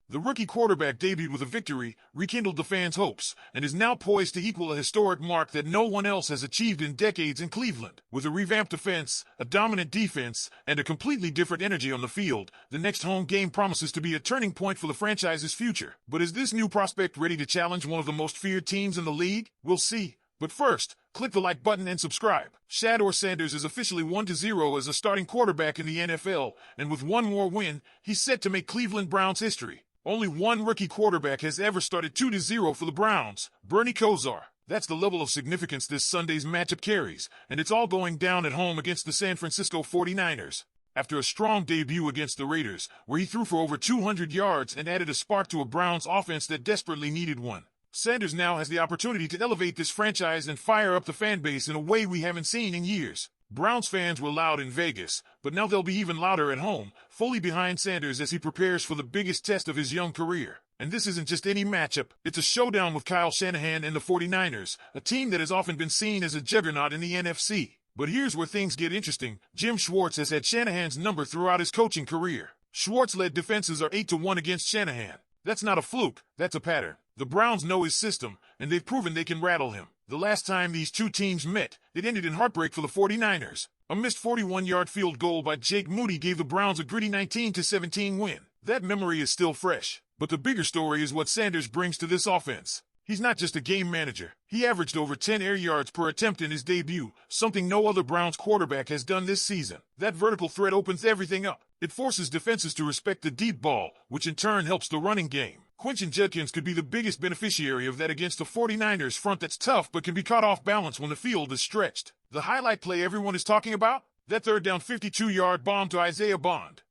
The rookie quarterback debuted with a victory, rekindled the fans' hopes, and is now poised to equal a historic mark that no one else has achieved in decades in Cleveland. With a revamped offense, a dominant defense, and a completely different energy on the field, the next home game promises to be a turning point for the franchise's future. But is this new prospect ready to challenge one of the most feared teams in the league? We'll see. But first, click the like button and subscribe. Shedeur Sanders is officially 1-0 as a starting quarterback in the NFL, and with one more win, he's set to make Cleveland Browns history. Only one rookie quarterback has ever started 2-0 for the Browns, Bernie Kosar. That's the level of significance this Sunday's matchup carries, and it's all going down at home against the San Francisco 49ers. After a strong debut against the Raiders, where he threw for over 200 yards and added a spark to a Browns offense that desperately needed one, Sanders now has the opportunity to elevate this franchise and fire up the fan base in a way we haven't seen in years. Browns fans were loud in Vegas, but now they'll be even louder at home, fully behind Sanders as he prepares for the biggest test of his young career. And this isn't just any matchup, it's a showdown with Kyle Shanahan and the 49ers, a team that has often been seen as a juggernaut in the NFC. But here's where things get interesting. Jim Schwartz has had Shanahan's number throughout his coaching career. Schwartz-led defenses are 8-1 against Shanahan. That's not a fluke, that's a pattern. The Browns know his system, and they've proven they can rattle him. The last time these two teams met, it ended in heartbreak for the 49ers. A missed 41-yard field goal by Jake Moody gave the Browns a gritty 19-17 win. That memory is still fresh. But the bigger story is what Sanders brings to this offense. He's not just a game manager. He averaged over 10 air yards per attempt in his debut, something no other Browns quarterback has done this season. That vertical threat opens everything up. It forces defenses to respect the deep ball, which in turn helps the running game. Quentin Judkins could be the biggest beneficiary of that against the 49ers front that's tough but can be caught off balance when the field is stretched. The highlight play everyone is talking about? That third down 52-yard bomb to Isaiah Bond.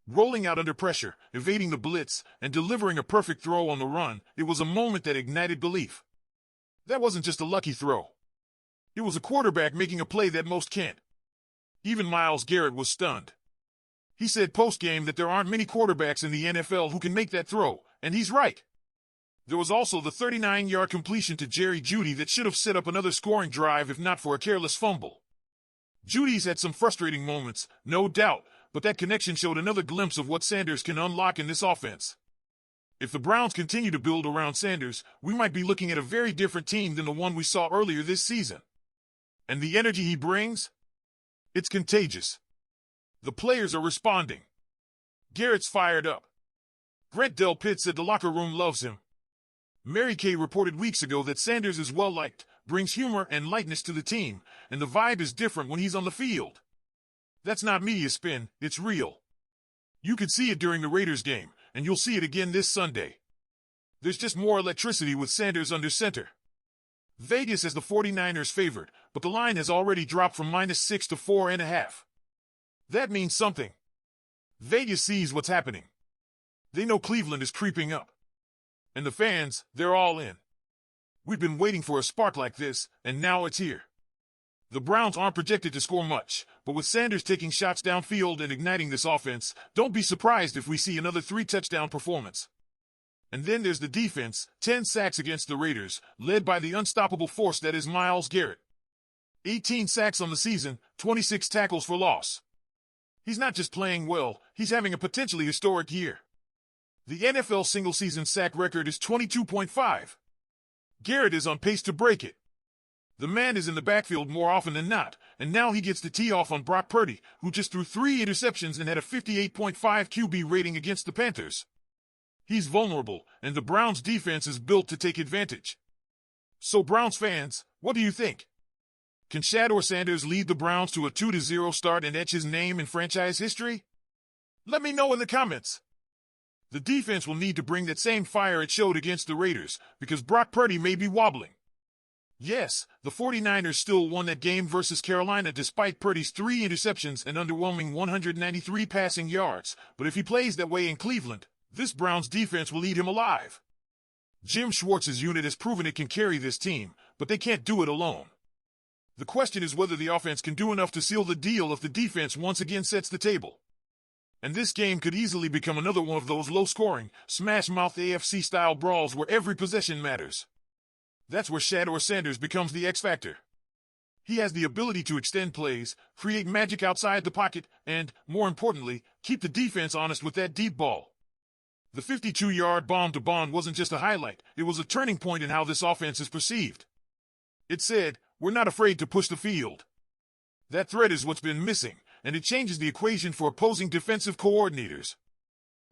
Rolling out under pressure, evading the blitz, and delivering a perfect throw on the run, it was a moment that ignited belief. That wasn't just a lucky throw. It was a quarterback making a play that most can't. Even Myles Garrett was stunned. He said post-game that there aren't many quarterbacks in the NFL who can make that throw, and he's right. There was also the 39-yard completion to Jerry Jeudy that should have set up another scoring drive if not for a careless fumble. Jeudy's had some frustrating moments, no doubt, but that connection showed another glimpse of what Sanders can unlock in this offense. If the Browns continue to build around Sanders, we might be looking at a very different team than the one we saw earlier this season. And the energy he brings? It's contagious. The players are responding. Garrett's fired up. Grant Delpit said the locker room loves him. Mary Kay reported weeks ago that Sanders is well-liked, brings humor and lightness to the team, and the vibe is different when he's on the field. That's not media spin, it's real. You could see it during the Raiders game, and you'll see it again this Sunday. There's just more electricity with Sanders under center. Vegas has the 49ers favored, but the line has already dropped from -6 to 4.5. That means something. Vegas sees what's happening. They know Cleveland is creeping up. And the fans, they're all in. We've been waiting for a spark like this, and now it's here. The Browns aren't projected to score much, but with Sanders taking shots downfield and igniting this offense, don't be surprised if we see another 3-touchdown performance. And then there's the defense, 10 sacks against the Raiders, led by the unstoppable force that is Myles Garrett. 18 sacks on the season, 26 tackles for loss. He's not just playing well, he's having a potentially historic year. The NFL single-season sack record is 22.5. Garrett is on pace to break it. The man is in the backfield more often than not, and now he gets the tee off on Brock Purdy, who just threw 3 interceptions and had a 58.5 QB rating against the Panthers. He's vulnerable, and the Browns' defense is built to take advantage. So Browns fans, what do you think? Can Shedeur Sanders lead the Browns to a 2-0 start and etch his name in franchise history? Let me know in the comments. The defense will need to bring that same fire it showed against the Raiders, because Brock Purdy may be wobbling. Yes, the 49ers still won that game versus Carolina despite Purdy's 3 interceptions and underwhelming 193 passing yards, but if he plays that way in Cleveland, this Browns defense will eat him alive. Jim Schwartz's unit has proven it can carry this team, but they can't do it alone. The question is whether the offense can do enough to seal the deal if the defense once again sets the table. And this game could easily become another one of those low-scoring, smash-mouth AFC-style brawls where every possession matters. That's where Shedeur Sanders becomes the X-factor. He has the ability to extend plays, create magic outside the pocket, and, more importantly, keep the defense honest with that deep ball. The 52-yard bomb to Bond wasn't just a highlight, it was a turning point in how this offense is perceived. It said, "We're not afraid to push the field." That threat is what's been missing, and it changes the equation for opposing defensive coordinators.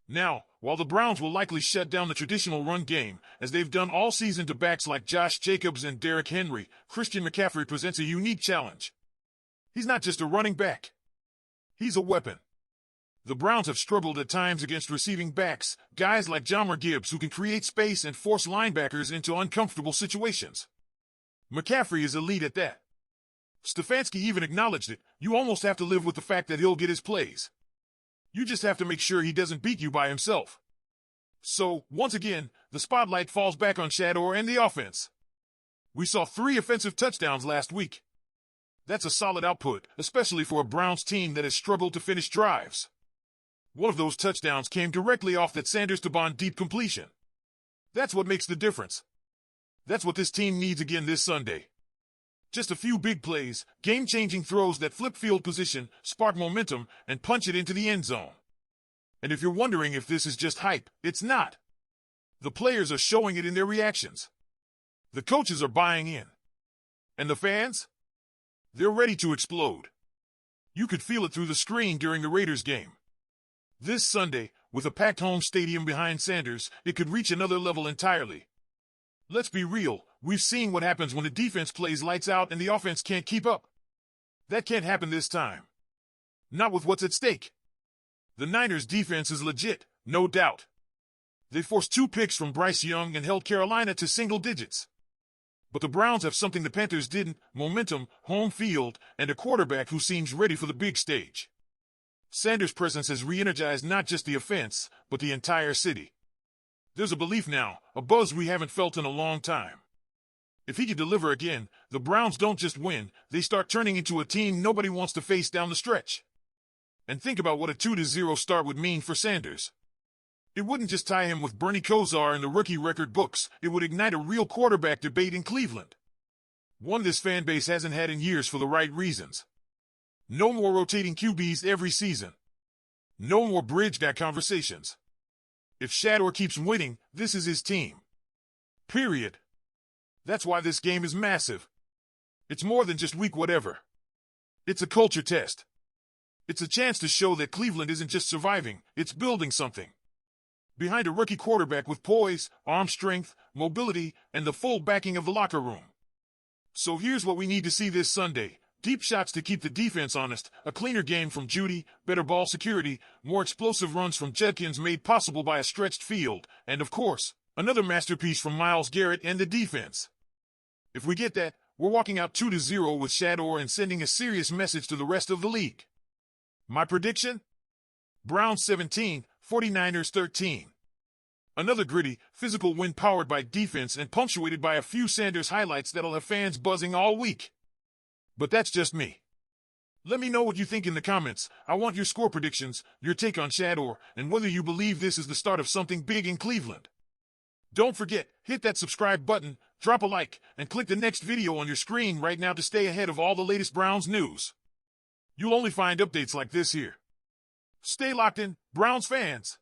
Now, while the Browns will likely shut down the traditional run game, as they've done all season to backs like Josh Jacobs and Derrick Henry, Christian McCaffrey presents a unique challenge. He's not just a running back. He's a weapon. The Browns have struggled at times against receiving backs, guys like Jahmyr Gibbs who can create space and force linebackers into uncomfortable situations. McCaffrey is elite at that. Stefanski even acknowledged it. You almost have to live with the fact that he'll get his plays. You just have to make sure he doesn't beat you by himself. So, once again, the spotlight falls back on Shador and the offense. We saw 3 offensive touchdowns last week. That's a solid output, especially for a Browns team that has struggled to finish drives. One of those touchdowns came directly off that Sanders to Bond deep completion. That's what makes the difference. That's what this team needs again this Sunday. Just a few big plays, game-changing throws that flip field position, spark momentum, and punch it into the end zone. And if you're wondering if this is just hype, it's not. The players are showing it in their reactions. The coaches are buying in. And the fans? They're ready to explode. You could feel it through the screen during the Raiders game. This Sunday, with a packed home stadium behind Sanders, it could reach another level entirely. Let's be real, we've seen what happens when the defense plays lights out and the offense can't keep up. That can't happen this time. Not with what's at stake. The Niners' defense is legit, no doubt. They forced 2 picks from Bryce Young and held Carolina to single digits. But the Browns have something the Panthers didn't: momentum, home field, and a quarterback who seems ready for the big stage. Sanders' presence has re-energized not just the offense, but the entire city. There's a belief now, a buzz we haven't felt in a long time. If he can deliver again, the Browns don't just win, they start turning into a team nobody wants to face down the stretch. And think about what a 2-0 start would mean for Sanders. It wouldn't just tie him with Bernie Kosar in the rookie record books, it would ignite a real quarterback debate in Cleveland. One this fan base hasn't had in years for the right reasons. No more rotating QBs every season. No more bridge guy conversations. If Shador keeps winning, this is his team. Period. That's why this game is massive. It's more than just week whatever. It's a culture test. It's a chance to show that Cleveland isn't just surviving, it's building something. Behind a rookie quarterback with poise, arm strength, mobility, and the full backing of the locker room. So here's what we need to see this Sunday. Deep shots to keep the defense honest, a cleaner game from Judy, better ball security, more explosive runs from Judkins made possible by a stretched field, and of course, another masterpiece from Myles Garrett and the defense. If we get that, we're walking out 2-0 with Shador and sending a serious message to the rest of the league. My prediction? Browns 17, 49ers 13. Another gritty, physical win powered by defense and punctuated by a few Sanders highlights that'll have fans buzzing all week. But that's just me. Let me know what you think in the comments. I want your score predictions, your take on Shador, and whether you believe this is the start of something big in Cleveland. Don't forget, hit that subscribe button, drop a like, and click the next video on your screen right now to stay ahead of all the latest Browns news. You'll only find updates like this here. Stay locked in, Browns fans.